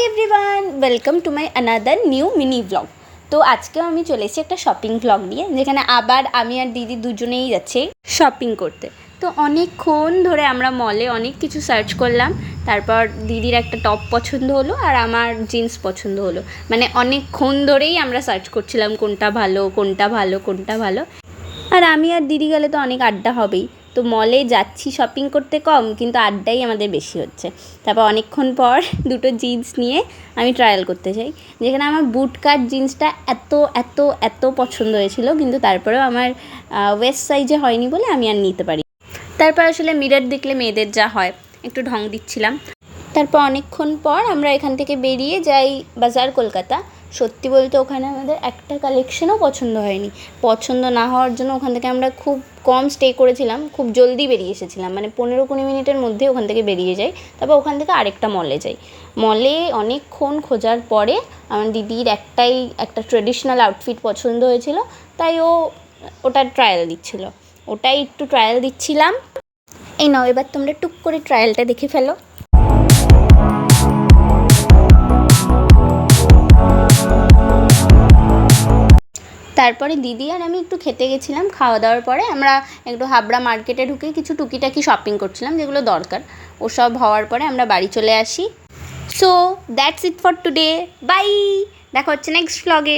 Everyone, welcome to my another new mini blog. তো আজকেও আমি চলে এসেছি একটা শপিং ব্লগ নিয়ে, যেখানে আবার আমি আর দিদি দুজনেই যাচ্ছি শপিং করতে। তো অনেকক্ষণ ধরে আমরা মলে অনেক কিছু সার্চ করলাম, তারপর দিদির একটা টপ পছন্দ হলো আর আমার জিন্স পছন্দ হলো। মানে অনেকক্ষণ ধরেই আমরা সার্চ করছিলাম কোনটা ভালো কোনটা ভালো কোনটা ভালো। আর আমি আর দিদি গেলে তো অনেক আড্ডা হবেই, তো মলে যাচ্ছি শপিং করতে কম, কিন্তু আড্ডাই আমাদের বেশি হচ্ছে। তারপর অনেকক্ষণ পর দুটো জিন্স নিয়ে আমি ট্রায়াল করতে চাই, যেখানে আমার বুট কাট জিন্সটা এত এত এত পছন্দ হয়েছিল, কিন্তু তারপরেও আমার ওয়েস্ট সাইজে হয়নি বলে আমি আর নিতে পারি। তারপর আসলে মিরর দেখলে মেয়েদের যা হয়, একটু ঢং দিচ্ছিলাম। তারপর অনেকক্ষণ পর আমরা এখান থেকে বেরিয়ে যাই বাজার কলকাতা। সত্যি বলতে ওখানে আমাদের একটা কালেকশনও পছন্দ হয়নি। পছন্দ না হওয়ার জন্য ওখান থেকে আমরা খুব কম স্টে করেছিলাম, খুব জলদি বেরিয়ে এসেছিলাম, মানে 15-20 মিনিটের মধ্যে ওখান থেকে বেরিয়ে যাই। তারপর ওখান থেকে আরেকটা মলে যাই। মলে অনেকক্ষণ খোঁজার পরে আমার দিদির একটা ট্রেডিশনাল আউটফিট পছন্দ হয়েছিল, তাই ওটার ট্রায়াল দিচ্ছিল। ওটাই একটু ট্রায়াল দিচ্ছিলাম। এই নাও, এবার তোমরা টুক করে ট্রায়ালটা দেখে ফেলো। তারপরে দিদি আর আমি একটু খেতে গেছিলাম। খাওয়া দাওয়ার পরে আমরা একটু হাবড়া মার্কেটে ঢুকে কিছু টুকিটাকি শপিং করছিলাম, যেগুলো দরকার। ওসব হওয়ার পরে আমরা বাড়ি চলে আসি। So that's it for today, bye. দেখা হচ্ছে নেক্সট ব্লগে।